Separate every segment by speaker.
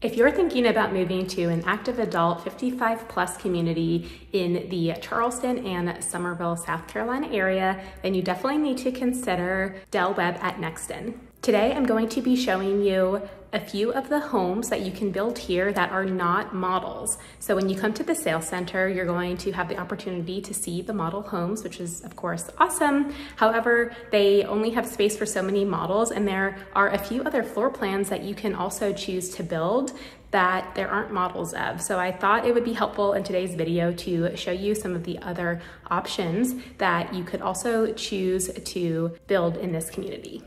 Speaker 1: If you're thinking about moving to an active adult 55 plus community in the Charleston and Summerville, South Carolina area, then you definitely need to consider Webb Nexton. Today, I'm going to be showing you a few of the homes that you can build here that are not models. So when you come to the sales center, you're going to have the opportunity to see the model homes, which is of course awesome. However, they only have space for so many models, and there are a few other floor plans that you can also choose to build that there aren't models of. So I thought it would be helpful in today's video to show you some of the other options that you could also choose to build in this community.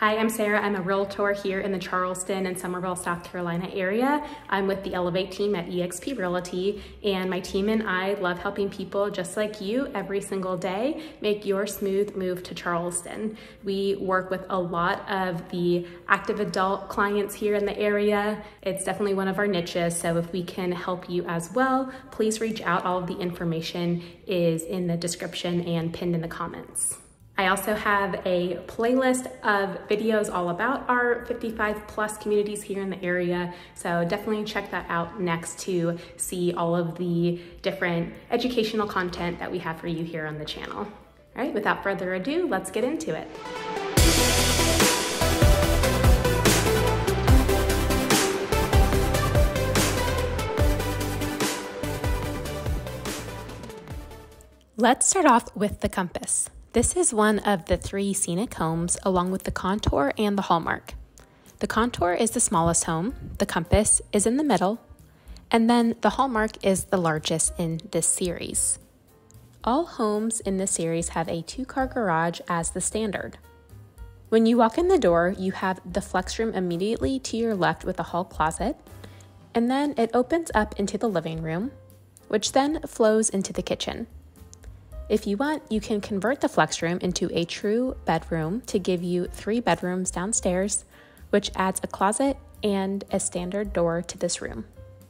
Speaker 1: Hi, I'm Sarah. I'm a realtor here in the Charleston and Summerville, South Carolina area. I'm with the Elevate team at eXp Realty, and my team and I love helping people just like you every single day make your smooth move to Charleston. We work with a lot of the active adult clients here in the area. It's definitely one of our niches, so if we can help you as well, please reach out. All of the information is in the description and pinned in the comments. I also have a playlist of videos all about our 55 plus communities here in the area, so definitely check that out next to see all of the different educational content that we have for you here on the channel. All right, without further ado, let's get into it. Let's start off with the compass. This is one of the 3 scenic homes along with the contour and the hallmark. The contour is the smallest home, the compass is in the middle, and then the hallmark is the largest in this series. All homes in this series have a 2-car garage as the standard. When you walk in the door, you have the flex room immediately to your left with a hall closet, and then it opens up into the living room, which then flows into the kitchen. If you want, you can convert the flex room into a true bedroom to give you 3 bedrooms downstairs, which adds a closet and a standard door to this room.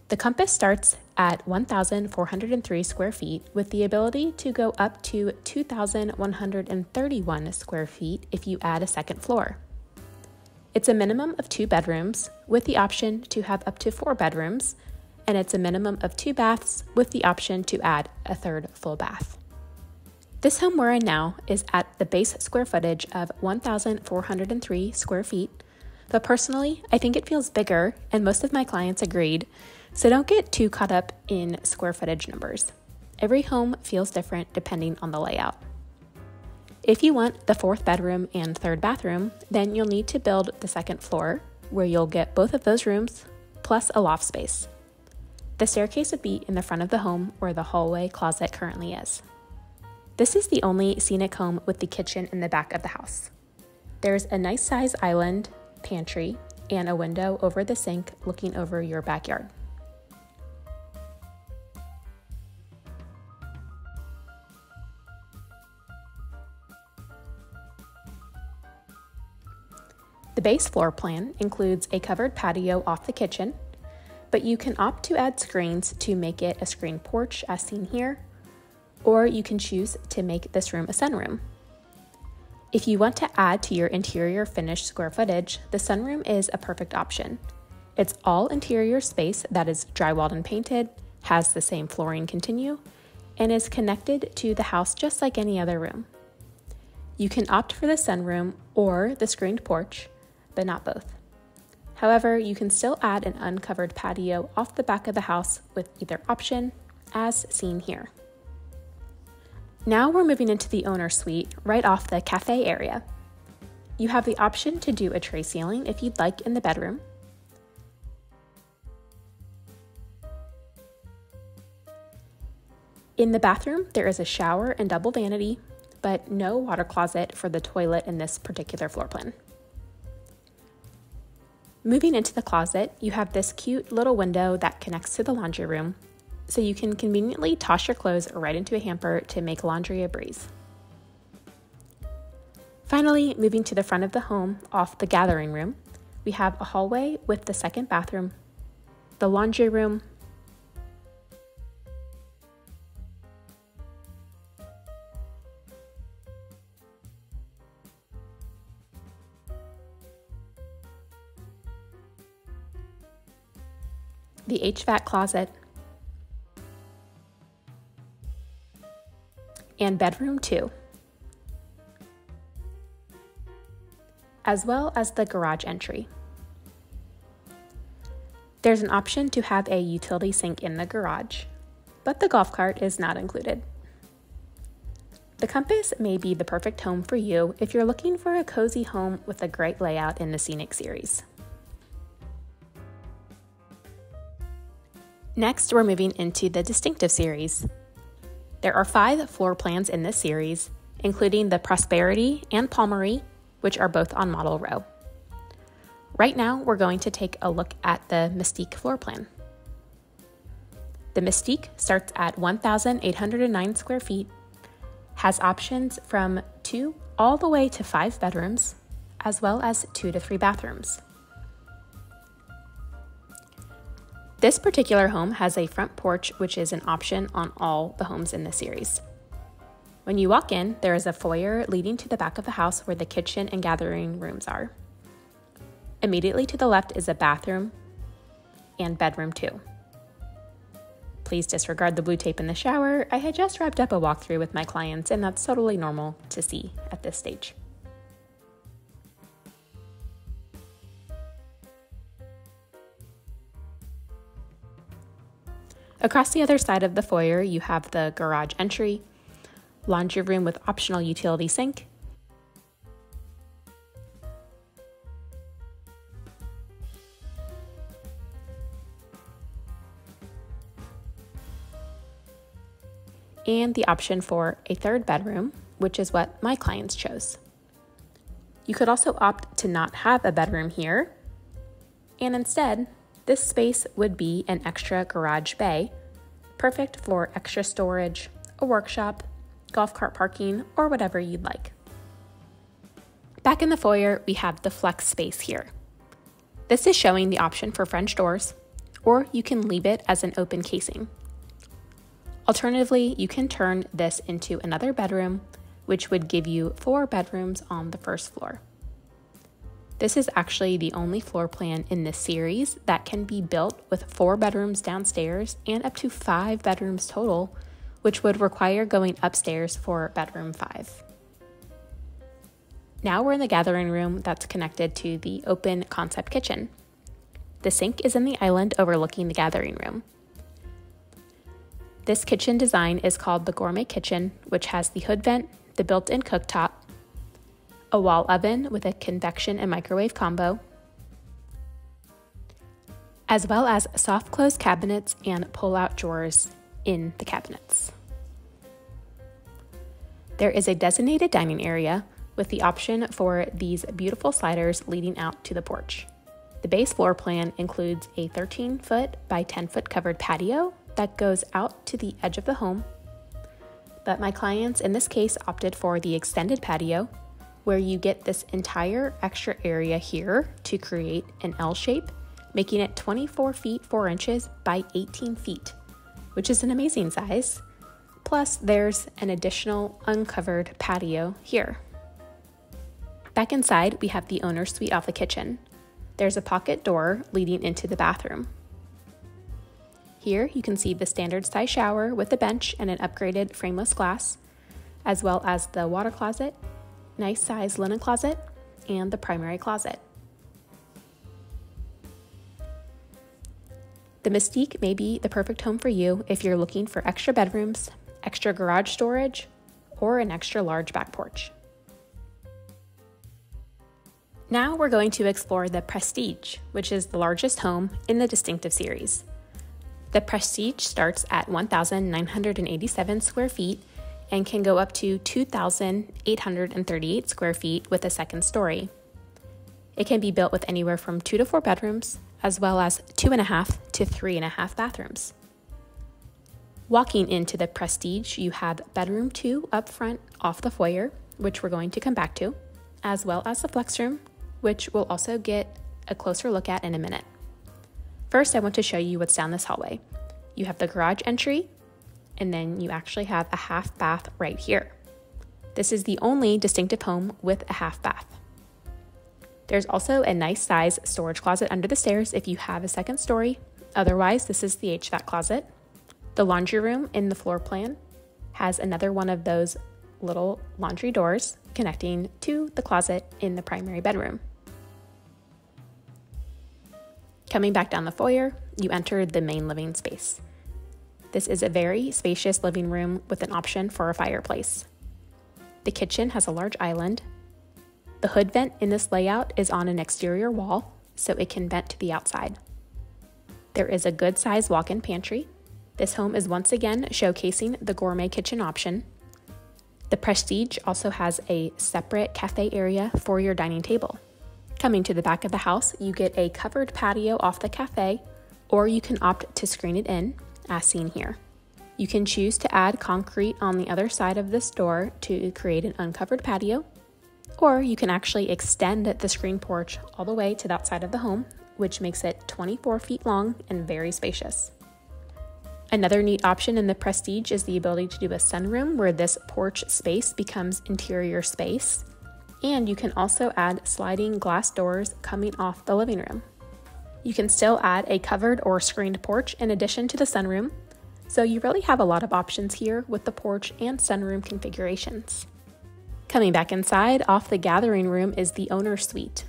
Speaker 1: The compass starts at 1,403 square feet with the ability to go up to 2,131 square feet if you add a second floor. It's a minimum of 2 bedrooms with the option to have up to 4 bedrooms, and it's a minimum of 2 baths with the option to add a 3rd full bath. This home we're in now is at the base square footage of 1,403 square feet, but personally, I think it feels bigger, and most of my clients agreed, so don't get too caught up in square footage numbers. Every home feels different depending on the layout. If you want the 4th bedroom and 3rd bathroom, then you'll need to build the 2nd floor, where you'll get both of those rooms, plus a loft space. The staircase would be in the front of the home where the hallway closet currently is. This is the only scenic home with the kitchen in the back of the house. There's a nice size island, pantry, and a window over the sink looking over your backyard. The base floor plan includes a covered patio off the kitchen, but you can opt to add screens to make it a screen porch as seen here, or you can choose to make this room a sunroom. If you want to add to your interior finished square footage, the sunroom is a perfect option. It's all interior space that is drywalled and painted, has the same flooring continue, and is connected to the house just like any other room. You can opt for the sunroom or the screened porch, but not both. However, you can still add an uncovered patio off the back of the house with either option, as seen here. Now we're moving into the owner suite right off the cafe area. You have the option to do a tray ceiling if you'd like in the bedroom. In the bathroom, there is a shower and double vanity, but no water closet for the toilet in this particular floor plan. Moving into the closet, you have this cute little window that connects to the laundry room, so you can conveniently toss your clothes right into a hamper to make laundry a breeze. Finally, moving to the front of the home off the gathering room, we have a hallway with the 2nd bathroom, the laundry room, the HVAC closet, and bedroom 2, as well as the garage entry. There's an option to have a utility sink in the garage, but the golf cart is not included. The Compass may be the perfect home for you if you're looking for a cozy home with a great layout in the Scenic series. Next, we're moving into the Distinctive series. There are 5 floor plans in this series, including the Prosperity and Palmery, which are both on model row. Right now, we're going to take a look at the Mystique floor plan. The Mystique starts at 1,809 square feet, has options from 2 all the way to 5 bedrooms, as well as 2 to 3 bathrooms. This particular home has a front porch, which is an option on all the homes in this series. When you walk in, there is a foyer leading to the back of the house where the kitchen and gathering rooms are. Immediately to the left is a bathroom and bedroom 2. Please disregard the blue tape in the shower. I had just wrapped up a walkthrough with my clients, and that's totally normal to see at this stage. Across the other side of the foyer, you have the garage entry, laundry room with optional utility sink, and the option for a 3rd bedroom, which is what my clients chose. You could also opt to not have a bedroom here, and instead, this space would be an extra garage bay, perfect for extra storage, a workshop, golf cart parking, or whatever you'd like. Back in the foyer, we have the flex space here. This is showing the option for French doors, or you can leave it as an open casing. Alternatively, you can turn this into another bedroom, which would give you 4 bedrooms on the first floor. This is actually the only floor plan in this series that can be built with 4 bedrooms downstairs and up to 5 bedrooms total, which would require going upstairs for bedroom 5. Now we're in the gathering room that's connected to the open concept kitchen. The sink is in the island overlooking the gathering room. This kitchen design is called the Gourmet Kitchen, which has the hood vent, the built-in cooktop, a wall oven with a convection and microwave combo, as well as soft close cabinets and pull-out drawers in the cabinets. There is a designated dining area with the option for these beautiful sliders leading out to the porch. The base floor plan includes a 13-foot by 10-foot covered patio that goes out to the edge of the home, but my clients in this case opted for the extended patio, where you get this entire extra area here to create an L shape, making it 24 feet 4 inches by 18 feet, which is an amazing size. Plus, there's an additional uncovered patio here. Back inside, we have the owner's suite off the kitchen. There's a pocket door leading into the bathroom. Here you can see the standard size shower with a bench and an upgraded frameless glass, as well as the water closet, nice size linen closet, and the primary closet. The Mystique may be the perfect home for you if you're looking for extra bedrooms, extra garage storage, or an extra large back porch. Now we're going to explore the Prestige, which is the largest home in the Distinctive series. The Prestige starts at 1,987 square feet and can go up to 2,838 square feet with a 2nd story. It can be built with anywhere from 2 to 4 bedrooms, as well as 2.5 to 3.5 bathrooms. Walking into the Prestige, you have bedroom 2 up front off the foyer, which we're going to come back to, as well as the flex room, which we'll also get a closer look at in a minute. First, I want to show you what's down this hallway. You have the garage entry, and then you actually have a half bath right here. This is the only Distinctive home with a half bath. There's also a nice size storage closet under the stairs if you have a 2nd story, Otherwise, this is the HVAC closet. The laundry room in the floor plan has another one of those little laundry doors connecting to the closet in the primary bedroom. Coming back down the foyer, you enter the main living space. This is a very spacious living room with an option for a fireplace. The kitchen has a large island. The hood vent in this layout is on an exterior wall, so it can vent to the outside. There is a good-sized walk-in pantry. This home is once again showcasing the gourmet kitchen option. The Prestige also has a separate cafe area for your dining table. Coming to the back of the house, you get a covered patio off the cafe, or you can opt to screen it in, as seen here. You can choose to add concrete on the other side of this door to create an uncovered patio, or you can actually extend the screen porch all the way to that side of the home, which makes it 24 feet long and very spacious. Another neat option in the Prestige is the ability to do a sunroom where this porch space becomes interior space, and you can also add sliding glass doors coming off the living room. You can still add a covered or screened porch in addition to the sunroom, so you really have a lot of options here with the porch and sunroom configurations. Coming back inside, off the gathering room is the owner's suite.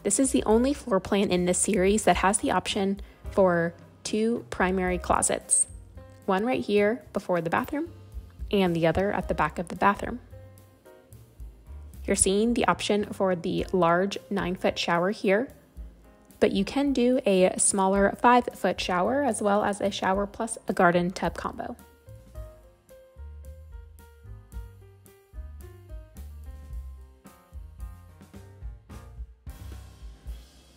Speaker 1: This is the only floor plan in this series that has the option for 2 primary closets. One right here before the bathroom, and the other at the back of the bathroom. You're seeing the option for the large 9-foot shower here, but you can do a smaller 5-foot shower as well as a shower plus a garden tub combo.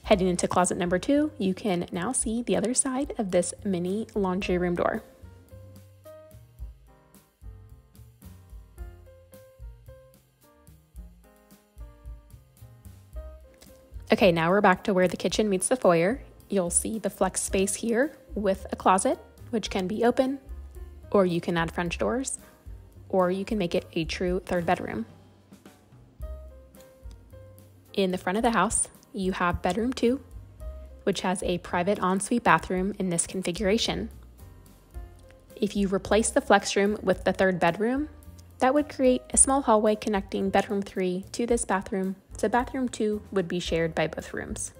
Speaker 1: Heading into closet number 2, you can now see the other side of this mini laundry room door. Okay, now we're back to where the kitchen meets the foyer. You'll see the flex space here with a closet, which can be open, or you can add French doors, or you can make it a true 3rd bedroom. In the front of the house, you have bedroom 2, which has a private ensuite bathroom in this configuration. If you replace the flex room with the 3rd bedroom, that would create a small hallway connecting bedroom 3 to this bathroom, so bathroom 2 would be shared by both rooms.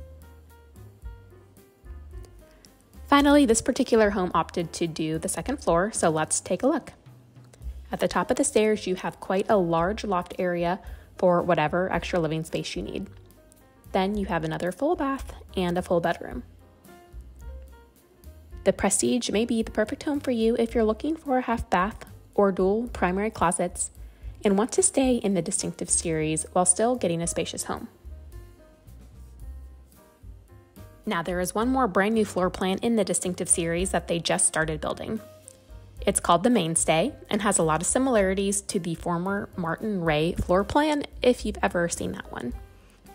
Speaker 1: Finally, this particular home opted to do the 2nd floor, so let's take a look. At the top of the stairs, you have quite a large loft area for whatever extra living space you need. Then you have another full bath and a full bedroom. The Prestige may be the perfect home for you if you're looking for a half bath or dual primary closets and want to stay in the distinctive series while still getting a spacious home. Now there is one more brand new floor plan in the distinctive series that they just started building. It's called the Mainstay and has a lot of similarities to the former Martin Ray floor plan if you've ever seen that one.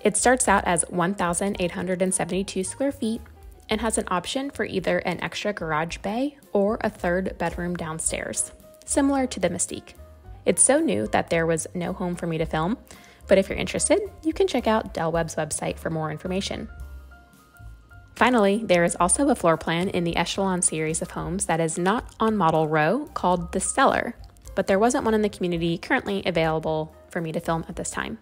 Speaker 1: It starts out as 1,872 square feet and has an option for either an extra garage bay or a 3rd bedroom downstairs, similar to the Mystique. It's so new that there was no home for me to film, but if you're interested, you can check out Del Webb's website for more information. Finally, there is also a floor plan in the Echelon series of homes that is not on model row called the Stellar, but there wasn't one in the community currently available for me to film at this time.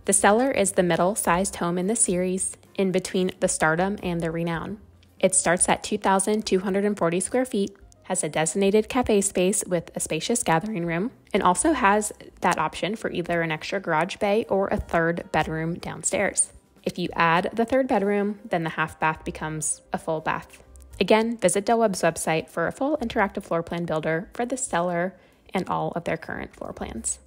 Speaker 1: The Stellar is the middle-sized home in the series, in between the Stardom and the Renown. It starts at 2,240 square feet, has a designated cafe space with a spacious gathering room, and also has that option for either an extra garage bay or a 3rd bedroom downstairs. If you add the 3rd bedroom, then the half bath becomes a full bath. Again, visit Del Webb's website for a full interactive floor plan builder for the Stellar and all of their current floor plans.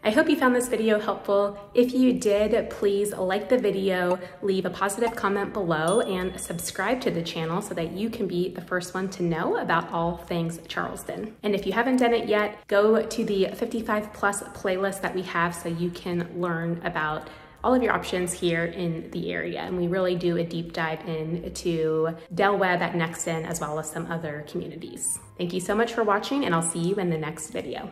Speaker 1: I hope you found this video helpful. If you did, please like the video, leave a positive comment below, and subscribe to the channel so that you can be the first one to know about all things Charleston. And if you haven't done it yet, go to the 55 plus playlist that we have so you can learn about all of your options here in the area. And we really do a deep dive into Del Webb at Nexton as well as some other communities. Thank you so much for watching, and I'll see you in the next video.